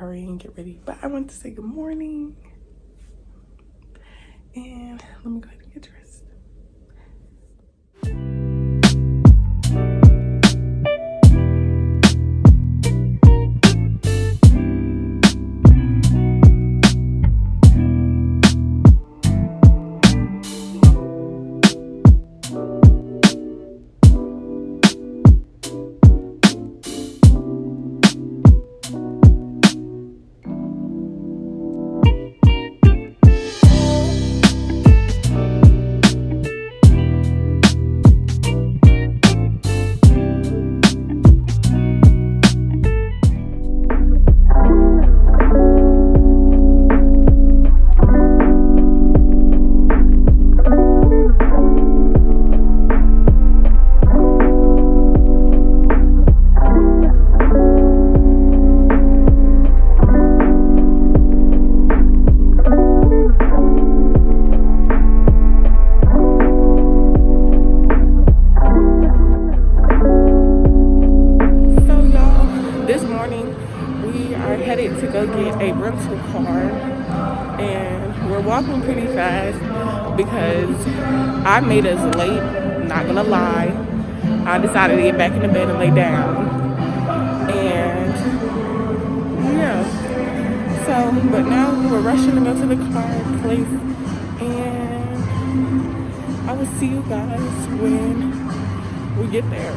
hurry and get ready. But I want to say good morning. And let me go ahead and get dressed. Headed to go get a rental car, and we're walking pretty fast because I made us late, not gonna lie. I decided to get back in the bed and lay down, and yeah, so but now we're rushing to go to the car place, and I will see you guys when we get there.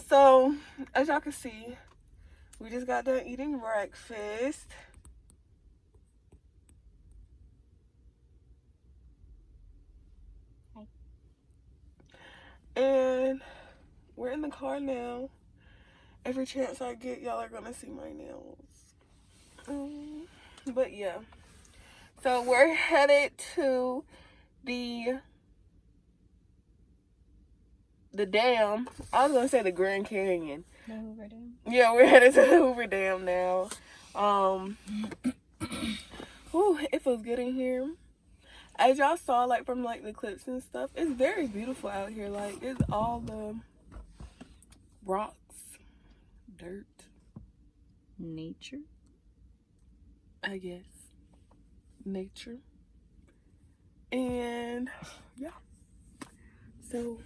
So as y'all can see, we just got done eating breakfast. Hi. And we're in the car now. Every chance I get, y'all are gonna see my nails. But yeah, so we're headed to the dam. I was gonna say the Grand Canyon. The Hoover Dam. Yeah, we're headed to the Hoover Dam now. Whew, it feels good in here. As y'all saw, like from like the clips and stuff, it's very beautiful out here. Like it's all the rocks, dirt, Nature, I guess, nature, and yeah. So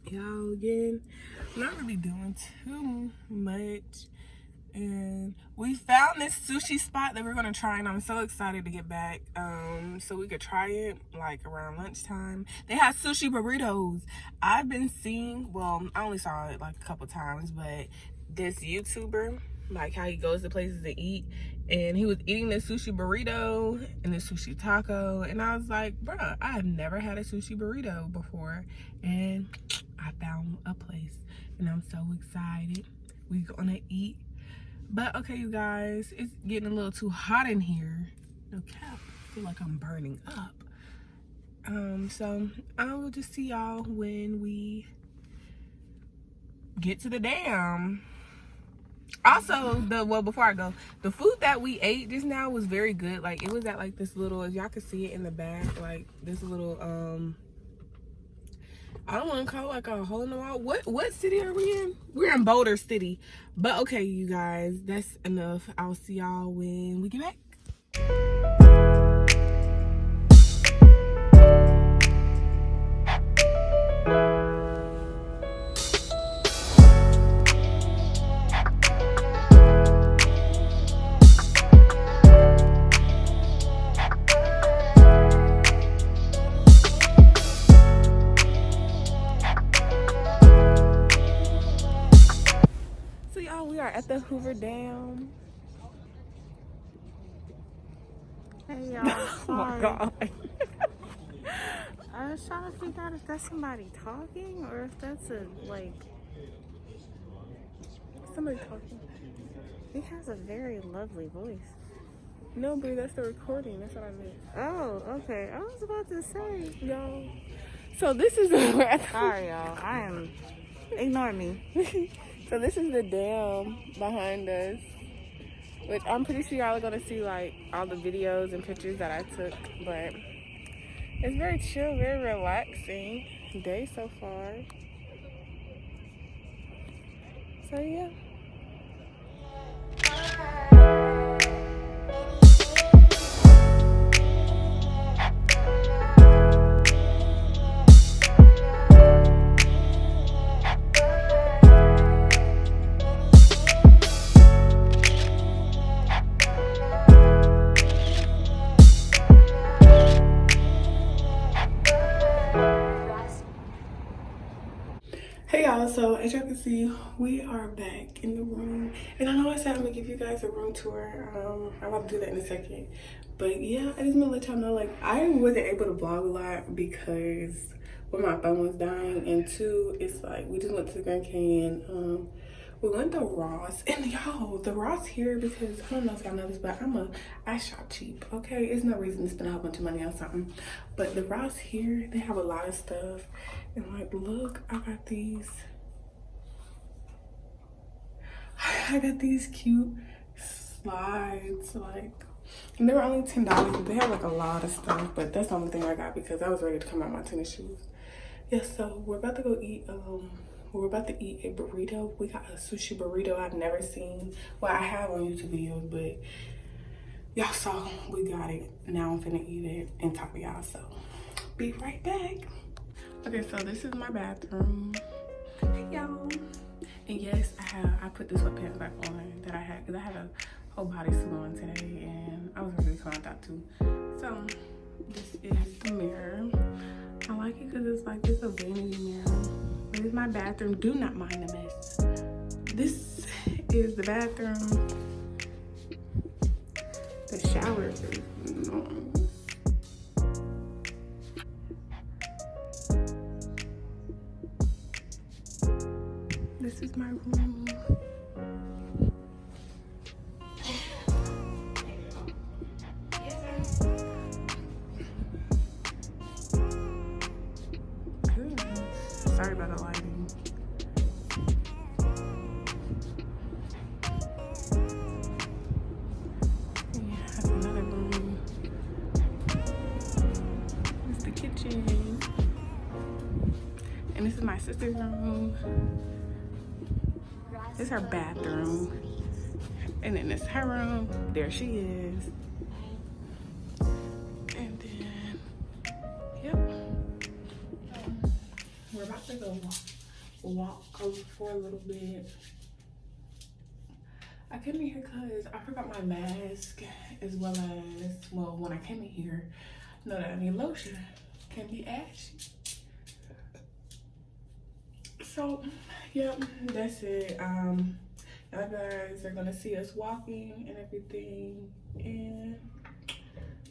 y'all, again, not really doing too much, and we found this sushi spot that we're gonna try, and I'm so excited to get back so we could try it like around lunchtime. They have sushi burritos. I've been seeing, well, I only saw it like a couple times, but this YouTuber, like how he goes to places to eat, and he was eating the sushi burrito and the sushi taco, and I was like, bruh, I have never had a sushi burrito before, and I found a place, and I'm so excited. We're gonna eat. But okay, you guys, it's getting a little too hot in here. No cap, I feel like I'm burning up. So I will just see y'all when we get to the dam. Also, before I go, the food that we ate just now was very good. Like, it was at like this little, as y'all can see it in the back, like this little I don't want to call it like a hole in the wall. What city are we in? We're in Boulder City. But okay, you guys, that's enough. I'll see y'all when we get back. So y'all, we are at the Hoover Dam. Hey y'all, Oh my sorry. god. I was trying to figure out if that's somebody talking or if that's a, like, Somebody talking. he has a very lovely voice. No, Brie, that's the recording. That's what I meant. Oh, okay. I was about to say. Y'all. So this is Sorry, y'all. Ignore me. So this is the dam behind us, which I'm pretty sure y'all are gonna see like all the videos and pictures that I took, but it's very chill, very relaxing day so far. So yeah. Hey y'all, so as y'all can see, we are back in the room, and I know I said I'm gonna give you guys a room tour. I'm about to do that in a second, but yeah, I just want to let y'all know, like, I wasn't able to vlog a lot because my phone was dying, and two, it's like we just went to the Grand Canyon. We went to Ross, and y'all, the Ross here, because I don't know if y'all know this, but I shop cheap, okay? It's no reason to spend a whole bunch of money on something, but the Ross here, they have a lot of stuff, and like, look, I got these cute slides, like, and they were only $10, but they have like a lot of stuff, but that's the only thing I got because I was ready to come out my tennis shoes. Yeah, so we're about to go eat, we're about to eat a burrito. We got a sushi burrito I've never seen. Well, I have on YouTube videos, but y'all saw we got it. Now I'm finna eat it and talk to y'all, so be right back. Okay, so this is my bathroom. Hey, y'all. And yes, I put the sweatpants back on that I had, because I had a whole bodysuit on today, and I was really cold out too. So this is the mirror. I like it because it's like, it's a vanity mirror. This is my bathroom. Do not mind the mess. This is the bathroom. The shower is nice. This is my room. Sorry about the lighting. Yeah, I have another room. This is the kitchen. And this is my sister's room. This is her bathroom. And then this is her room. There she is. And then, yep. We're about to go walk over for a little bit. I came in here because I forgot my mask, as well as, well, when I came in here, know that I need lotion. Can be ashy. So, yep, that's it. Y'all guys are gonna see us walking and everything, and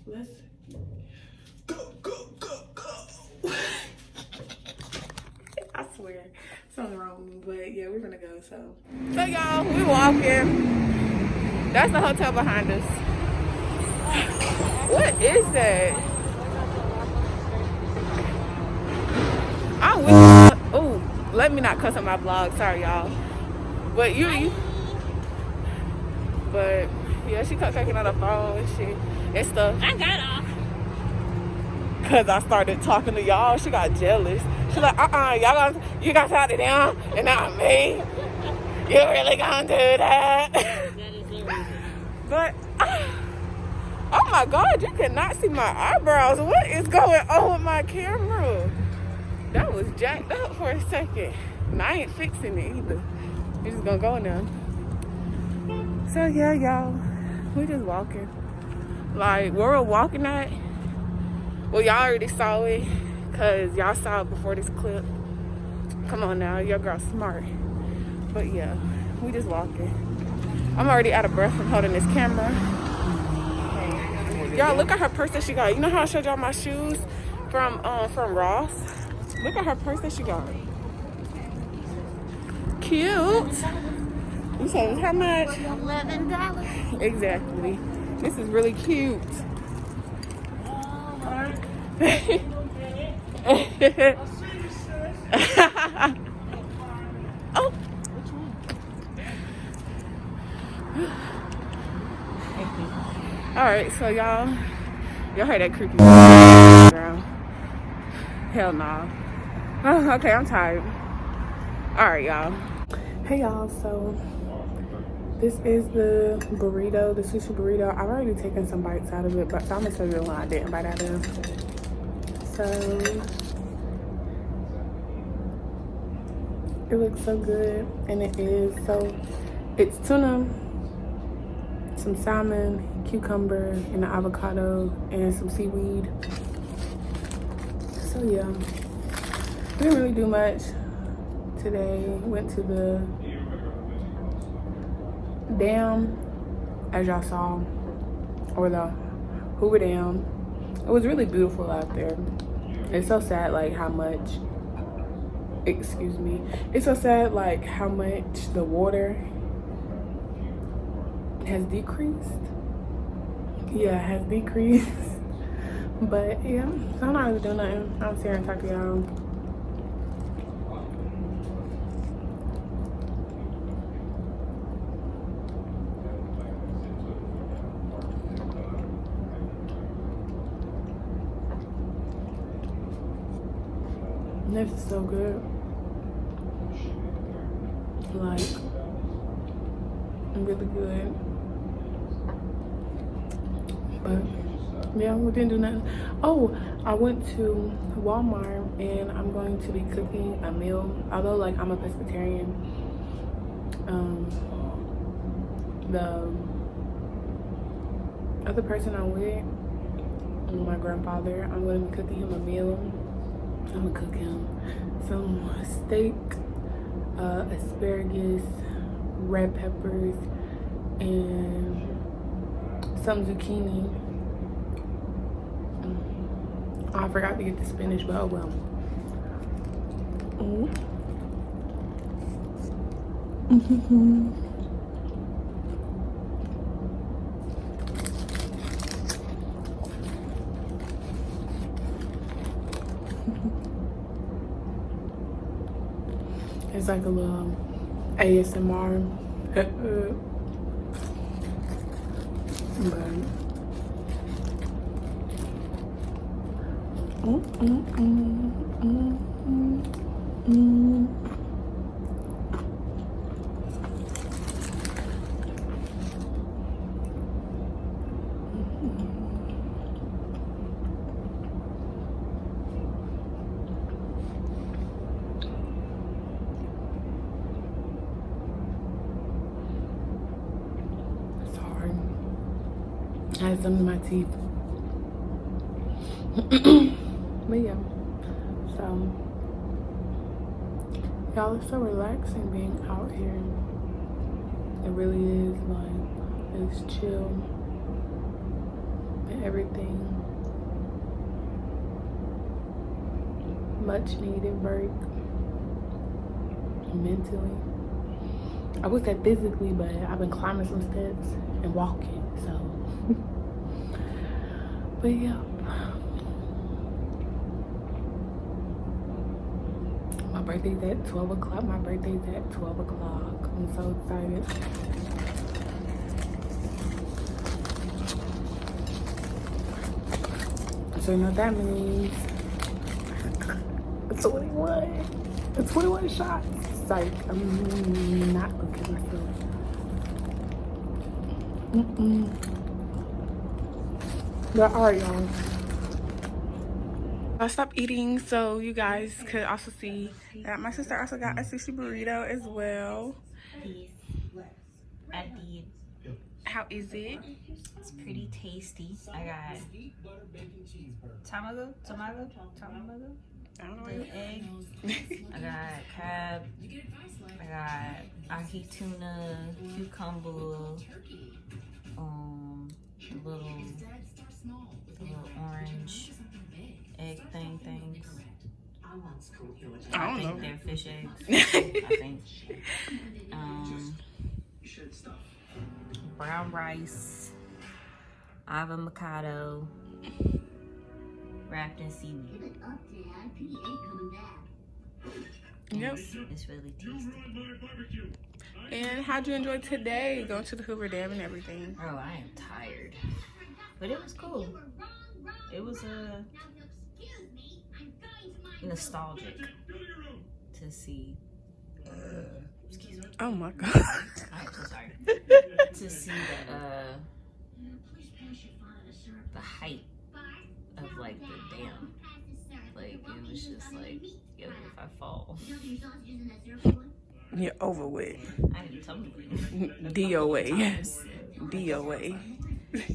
let's go, go, go, go. I swear, something wrong with me, but yeah, we're gonna go. So y'all, we walking. That's the hotel behind us. What is that? Oh, let me not cuss on my vlog. Sorry, y'all. But you But yeah, she kept taking on the phone and shit and stuff. I got off. Cause I started talking to y'all. She got jealous. She's like, you got to talk to them and not me. You really gonna do that? That is the reason. But oh my God, you cannot see my eyebrows. What is going on with my camera? That was jacked up for a second. And I ain't fixing it either. It's just gonna go now. So yeah, y'all, we just walking. Like where we're walking at, well, y'all already saw it because y'all saw it before this clip. Come on now, your girl smart. But yeah, we just walking. I'm already out of breath from holding this camera. Y'all, look at her purse that she got. You know how I showed y'all my shoes from Ross? Look at her purse that she got. Cute. You said how much? $11. Exactly. This is really cute. Oh. All right, so y'all heard that creepy girl. Hell no. Oh, okay, I'm tired. All right, y'all. Hey, y'all. So this is the burrito, the sushi burrito. I've already taken some bites out of it, but so I'm gonna show you the one I didn't bite out of. So it looks so good, and it is. So it's tuna, some salmon, cucumber, and an avocado, and some seaweed. So yeah, we didn't really do much today. Went to the dam, as y'all saw, or the Hoover Dam. It was really beautiful out there. It's so sad, like how much, excuse me, it's so sad like how much the water has decreased. Yeah, it has decreased. But yeah, so I'm not really doing nothing. I'm sitting here and talk to y'all. This is so good. Like, really good. But yeah, we didn't do nothing. Oh, I went to Walmart and I'm going to be cooking a meal. Although like I'm a pescatarian, the other person I'm with, my grandfather, I'm going to be cooking him a meal. I'm gonna cook him some steak, asparagus, red peppers, and some zucchini. Oh, I forgot to get the spinach, but oh well. It's like a little ASMR. It's hard. I had some in my teeth. But yeah, so y'all, it's so relaxing being out here. It really is. Like, it's chill and everything. Much needed break mentally. I would say physically, but I've been climbing some steps and walking, so but yeah. My birthday's at 12 o'clock. My birthday's at 12 o'clock. I'm so excited. So you know what that means. 21. 21 shots. Psych. I'm not looking at myself. But alright, y'all. I stopped eating so you guys could also see that my sister also got a sushi burrito as well. I did. How is it? It's pretty tasty. I got ℎ𝕠𝕠𝕘. I don't know. The egg. I got crab. I got ahi tuna, cucumber, the little orange egg things. I don't know. They're fish eggs. I think. Brown rice, avocado, wrapped in seaweed. Yep. It's really tasty. And how'd you enjoy today? Going to the Hoover Dam and everything. Oh, I am tired. But it was cool. It was nostalgic to see. Excuse me. Oh my god. I'm so sorry. To see the height of like the dam. Like it was just like, yo, if I fall. You're over with. I didn't tumble. DOA. DOA.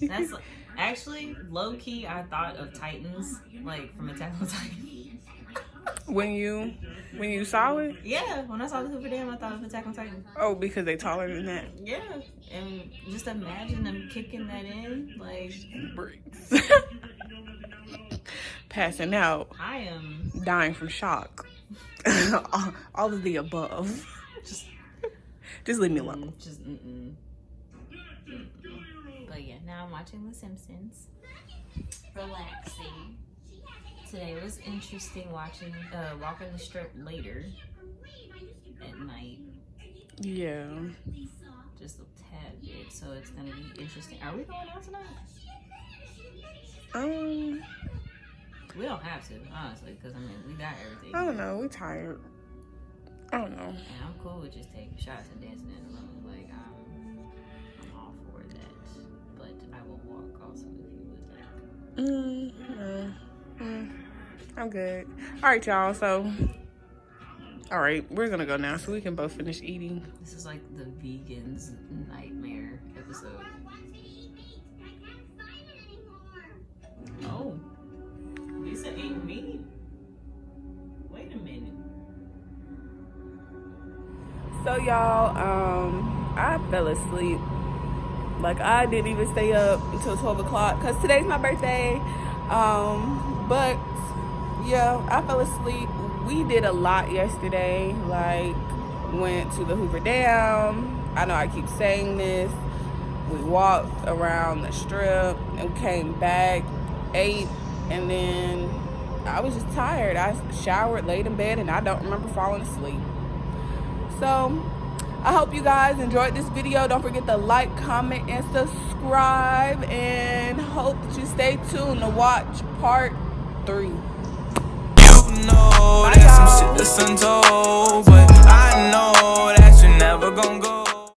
That's actually low key. I thought of Titans, like from Attack on Titan. When you saw it? Yeah, when I saw the Hoover Dam, I thought of Attack on Titan. Oh, because they taller than that. Yeah, and just imagine them kicking that in, like bricks. Passing out. I am dying from shock. all of the above. Just leave me alone. But yeah, now I'm watching The Simpsons. Relaxing. Today was interesting walking the strip later at night. Yeah. Just a tad bit, so it's gonna be interesting. Are we going out tonight? We don't have to, honestly, because I mean we got everything. I don't know. We tired. I don't know. And I'm cool with just taking shots and dancing in the room. Like I'm all for that, but I will walk also if you would like. I'm good. All right, y'all. So, all right, we're gonna go now so we can both finish eating. This is like the vegan's nightmare episode. Oh, Lisa ate meat. Wait a minute. So, y'all, I fell asleep. Like I didn't even stay up until 12 o'clock because today's my birthday. But yeah, I fell asleep. We did a lot yesterday. Like, went to the Hoover Dam. I know I keep saying this. We walked around the strip and came back, ate, and then I was just tired. I showered, laid in bed, and I don't remember falling asleep. So I hope you guys enjoyed this video. Don't forget to like, comment, and subscribe, and hope that you stay tuned to watch part 3. You know, that's some shit that's untold.